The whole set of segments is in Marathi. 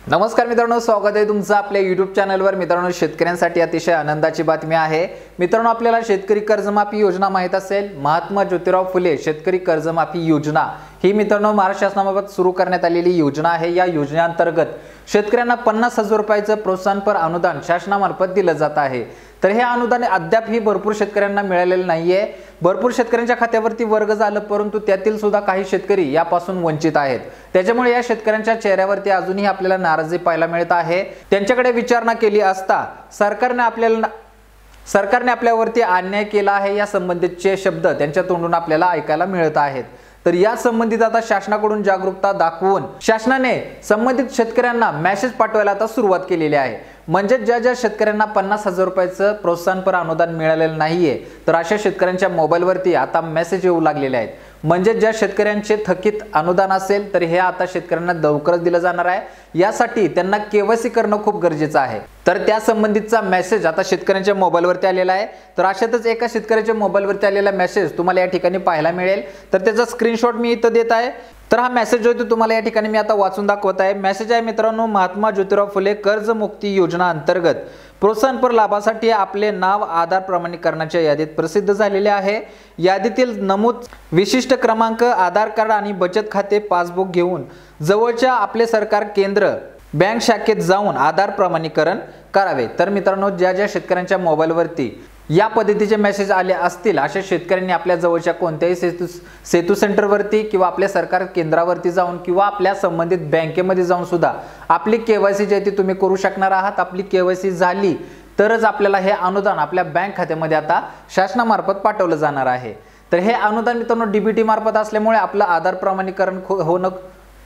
नमस्कार मित्रांनो, स्वागत आहे तुमचं आपल्या YouTube चॅनलवर। मित्रांनो, शेतकऱ्यांसाठी अतिशय आनंदाची बातमी आहे। मित्रांनो, आपल्याला शेतकरी कर्जमाफी योजना माहित असेल। महात्मा ज्योतिराव फुले शेतकरी कर्जमाफी योजना ही मित्रांनो महाराष्ट्र शासनामार्फत सुरू करण्यात आलेली योजना आहे। या योजनेअंतर्गत शेतकऱ्यांना 50,000 रुपयाचं प्रोत्साहनपर अनुदान शासनामार्फत दिलं जात आहे। तर हे अनुदान अद्याप ही भरपूर शेतकऱ्यांना मिळालेलं नाहीये। भरपूर शेतकऱ्यांच्या खात्यावरती वर्ग झालं, परंतु त्यातील सुद्धा काही शेतकरी यापासून वंचित आहेत। त्याच्यामुळे या शेतकऱ्यांच्या चेहऱ्यावरती अजूनही आपल्याला नाराजी पाहायला मिळत आहे। त्यांच्याकडे विचारणा केली असता सरकारने आपल्यावरती अन्याय केला आहे या संबंधितचे शब्द त्यांच्या तोंडून आपल्याला ऐकायला मिळत आहेत। तर या संबंधित आता शासनाकडून जागरूकता दाखवून शासनाने संबंधित शेतकऱ्यांना मेसेज पाठवायला आता सुरुवात केलेली आहे। म्हणजे ज्या शेतकऱ्यांना 50,000 रुपयाचं प्रोत्साहनपर अनुदान मिळालेलं नाहीये, तर अशा शेतकऱ्यांच्या मोबाईलवरती आता मेसेज येऊ लागलेले आहेत। म्हणजे ज्या शेतकऱ्यांचे थकीत अनुदान असेल तर हे आता शेतकऱ्यांना लवकरच दिलं जाणार आहे। यासाठी त्यांना केवायसी करणं खूप गरजेचं आहे। तर त्या संबंधितचा मेसेज आता शेतकऱ्यांच्या मोबाईलवरती आलेला आहे। तर अशातच एका शेतकऱ्याच्या मोबाईलवरती आलेला मेसेज तुम्हाला या ठिकाणी पाहायला मिळेल। तर त्याचा स्क्रीनशॉट मी इथं देत आहे। तर हा मेसेज जो आहे तुम्हाला या ठिकाणी मी आता वाचून दाखवत आहे। मेसेज आहे मित्रांनो, महात्मा ज्योतिराव फुले कर्जमुक्ती योजना अंतर्गत प्रोत्साहनपर लाभासाठी आपले नाव आधार प्रमाणीकरणाच्या यादीत प्रसिद्ध झालेले आहे। यादीतील नमूद विशिष्ट क्रमांक, आधार कार्ड आणि बचत खाते पासबुक घेऊन जवळच्या आपले सरकार केंद्र बँक शाखेत जाऊन आधार प्रमाणीकरण करावे। तर मित्रांनो, ज्या शेतकऱ्यांच्या मोबाईलवरती या पद्धतीचे मेसेज आले असतील अशा शेतकऱ्यांनी आपल्या जवळच्या कोणत्याही सेतू सेंटरवरती किंवा आपल्या सरकार केंद्रावरती जाऊन किंवा आपल्या संबंधित बँकेमध्ये जाऊन सुद्धा आपली केवायसी जी आहे ती तुम्ही करू शकणार आहात। आपली केवायसी झाली तरच आपल्याला हे अनुदान आपल्या बँक खात्यामध्ये आता शासनामार्फत पाठवलं जाणार आहे। तर हे अनुदान मित्रांनो डीबीटी मार्फत असल्यामुळे आपलं आधार प्रमाणीकरण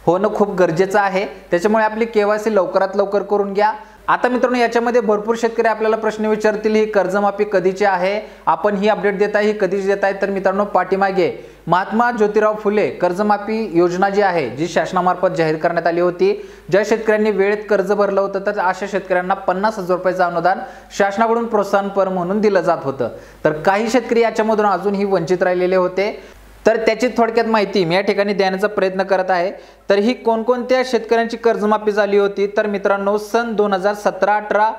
होणं खूप गरजेचं आहे। त्याच्यामुळे आपली केवायसी लवकरात लवकर करून घ्या। आता मित्रांनो, याच्यामध्ये भरपूर शेतकरी आपल्याला प्रश्न विचारतील, ही कर्जमाफी कधीची आहे, आपण ही अपडेट देताय, ही कधीच देताय? तर मित्रांनो, पाठीमागे महात्मा ज्योतिराव फुले कर्जमाफी योजना जी आहे, जी शासनामार्फत जाहीर करण्यात आली होती, ज्या शेतकऱ्यांनी वेळेत कर्ज भरलं होतं तर अशा शेतकऱ्यांना 50,000 रुपयाचं अनुदान शासनाकडून प्रोत्साहनपर म्हणून दिलं जात होतं। तर काही शेतकरी याच्यामधून अजूनही वंचित राहिलेले होते। तर त्याची थोडक्यात माहिती मी या ठिकाणी देण्याचा प्रयत्न करत आहे। तर ही कोणकोणत्या शेतकऱ्यांची कर्जमाफी झाली होती? तर मित्रांनो, सन 2017,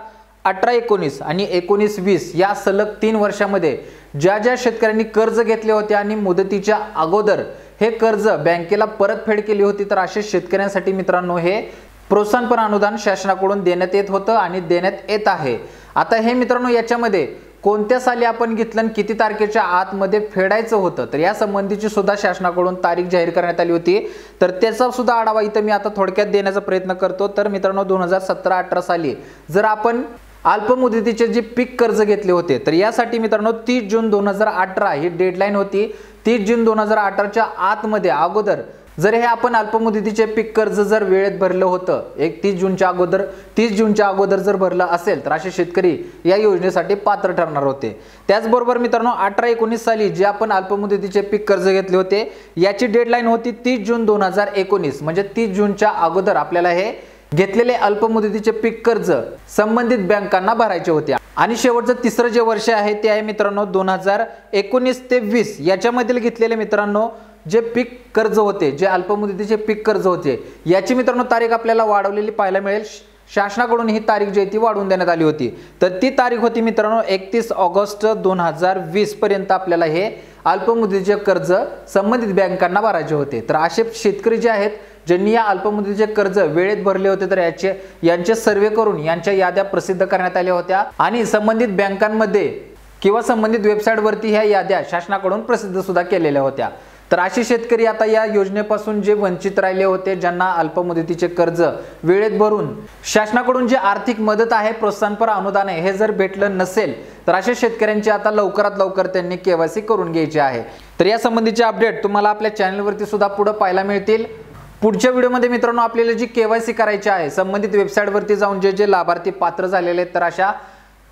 18, 19 आणि 19-20 या सलग 3 वर्षामध्ये ज्या शेतकऱ्यांनी कर्ज घेतले होते आणि मुदतीच्या अगोदर हे कर्ज बँकेला परतफेड केली होती, तर अशा शेतकऱ्यांसाठी मित्रांनो हे प्रोत्साहनपर अनुदान शासनाकडून देण्यात येत होतं आणि देण्यात येत आहे। आता हे मित्रांनो, याच्यामध्ये कोणत्या साली आपण घेतलं आणि किती तारखेच्या आतमध्ये फेडायचं होतं, तर या संबंधीची सुद्धा शासनाकडून तारीख जाहीर करण्यात आली होती। तर त्याचा सुद्धा आढावा इथं मी आता थोडक्यात देण्याचा प्रयत्न करतो। तर मित्रांनो, 2017-18 साली जर आपण अल्पमुदतीचे जे पीक कर्ज घेतले होते, तर यासाठी मित्रांनो 30 जून 2018 ही डेडलाईन होती। 30 जून 2018च्या आतमध्ये अगोदर जर हे आपण अल्पमुदतीचे पीक कर्ज जर वेळेत भरलं होतं, 30 जूनच्या अगोदर जर भरलं असेल तर असे शेतकरी या योजनेसाठी पात्र ठरणार होते। त्याचबरोबर मित्रांनो, 18-19 साली जे आपण अल्पमुदतीचे पीक कर्ज घेतले होते याची डेडलाईन होती 30 जून 2019, म्हणजे 30 जूनच्या अगोदर आपल्याला हे घेतलेले अल्पमुदतीचे पीक कर्ज संबंधित बँकांना भरायचे होते। आणि शेवटचं तिसरं जे वर्ष आहे ते आहे मित्रांनो 2019 ते 20 याच्यामधील घेतलेले मित्रांनो जे पीक कर्ज होते, जे अल्पमुदतीचे पीक कर्ज होते, याची मित्रांनो तारीख आपल्याला वाढवलेली पाहायला मिळेल। शासनाकडून ही तारीख जी आहे ती वाढवून देण्यात आली होती। तर ती तारीख होती मित्रांनो 31 ऑगस्ट 2020 पर्यंत आपल्याला हे अल्पमुदतीचे कर्ज संबंधित बँकांना भरायचे होते। तर असे शेतकरी जे आहेत ज्यांनी या अल्पमुदतीचे कर्ज वेळेत भरले होते, तर यांचे सर्वे करून यांच्या याद्या प्रसिद्ध करण्यात आल्या होत्या आणि संबंधित बँकांमध्ये किंवा संबंधित वेबसाईटवरती ह्या याद्या शासनाकडून प्रसिद्ध सुद्धा केलेल्या होत्या। तर असे शेतकरी आता या योजनेपासून जे वंचित राहिले होते, ज्यांना अल्पमुदतीचे कर्ज वेळेत भरून शासनाकडून जे आर्थिक मदत आहे, प्रोत्साहनपर अनुदान आहे, हे जर भेटलं नसेल तर अशा शेतकऱ्यांची आता लवकरात लवकर त्यांनी केवायसी करून घ्यायची आहे। तर या संबंधीचे अपडेट तुम्हाला आपल्या चॅनलवरती सुद्धा पुढे पाहायला मिळतील। पुढच्या व्हिडिओमध्ये मित्रांनो आपल्याला जी केवायसी करायची आहे, संबंधित वेबसाईटवरती जाऊन जे लाभार्थी पात्र झालेले आहेत, तर अशा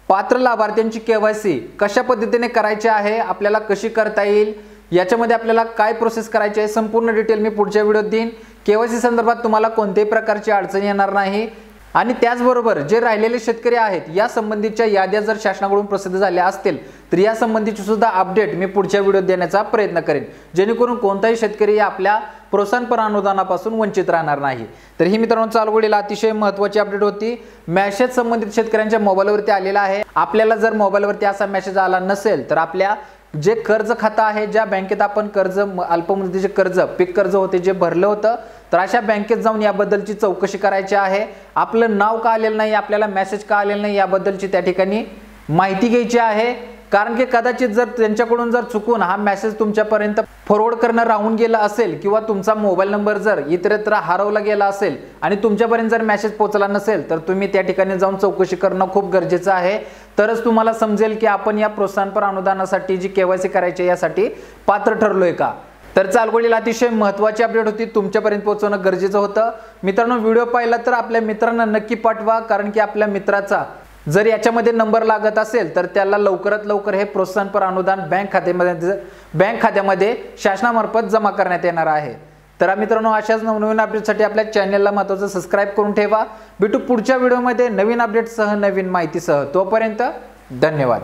पात्र लाभार्थ्यांची केवायसी कशा पद्धतीने करायची आहे, आपल्याला कशी करता येईल, याच्यामध्ये आपल्याला काय प्रोसेस करायची आहे, संपूर्ण डिटेल मी पुढच्या व्हिडिओत देईन। केवायसी संदर्भात तुम्हाला कोणत्याही प्रकारची अडचण येणार नाही। आणि त्याचबरोबर जे राहिलेले शेतकरी आहेत या संबंधीच्या याद्या जर शासनाकडून प्रसिद्ध झाल्या असतील तर या संबंधीची सुद्धा अपडेट मी पुढच्या व्हिडिओत देण्याचा प्रयत्न करेन, जेणेकरून कोणताही शेतकरी आपल्या प्रोत्साहनपर अनुदानापासून वंचित राहणार नाही। तर ही मित्रांनो चालू घडीला अतिशय महत्त्वाची अपडेट होती। मेसेज संबंधित शेतकऱ्यांच्या मोबाईलवरती आलेला आहे। आपल्याला जर मोबाईलवरती असा मेसेज आला नसेल तर आपल्या जे कर्ज खातं आहे, ज्या बँकेत आपण कर्ज अल्पमुदतीचे कर्ज पीक कर्ज होते जे भरलं होतं, तर अशा बँकेत जाऊन याबद्दलची चौकशी करायची आहे। आपलं नाव का आलेलं नाही, आपल्याला मेसेज का आलेला नाही याबद्दलची त्या ठिकाणी माहिती घ्यायची आहे। कारण की कदाचित जर त्यांच्याकडून जर चुकून हा मेसेज तुमच्यापर्यंत फॉरवर्ड करणं राहून गेला असेल किंवा तुमचा मोबाईल नंबर जर इतरत्र हरवला गेला असेल आणि तुमच्यापर्यंत जर मेसेज पोहोचला नसेल तर तुम्ही त्या ठिकाणी जाऊन चौकशी करणं खूप गरजेचं आहे। तरच तुम्हाला समजेल की आपण या प्रोत्साहनपर अनुदानासाठी जी KYC करायची यासाठी पात्र ठरलोय का। तर चालगोळीला अतिशय महत्त्वाची अपडेट होती, तुमच्यापर्यंत पोहोचवणं गरजेचं होतं। मित्रांनो व्हिडिओ पाहिला तर आपल्या मित्रांना नक्की पाठवा, कारण की आपल्या मित्राचा जर याच्यामध्ये नंबर लागत असेल तर त्याला लवकरात लवकर हे प्रोत्साहनपर अनुदान बँक खात्यामध्ये शासनामार्फत जमा करण्यात येणार आहे। तर मित्रांनो अशाच नवनवीन अपडेटसाठी आपल्या चॅनलला महत्त्वाचं सबस्क्राईब करून ठेवा। भेटू पुढच्या व्हिडिओमध्ये नवीन अपडेटसह नवीन माहितीसह, तोपर्यंत धन्यवाद।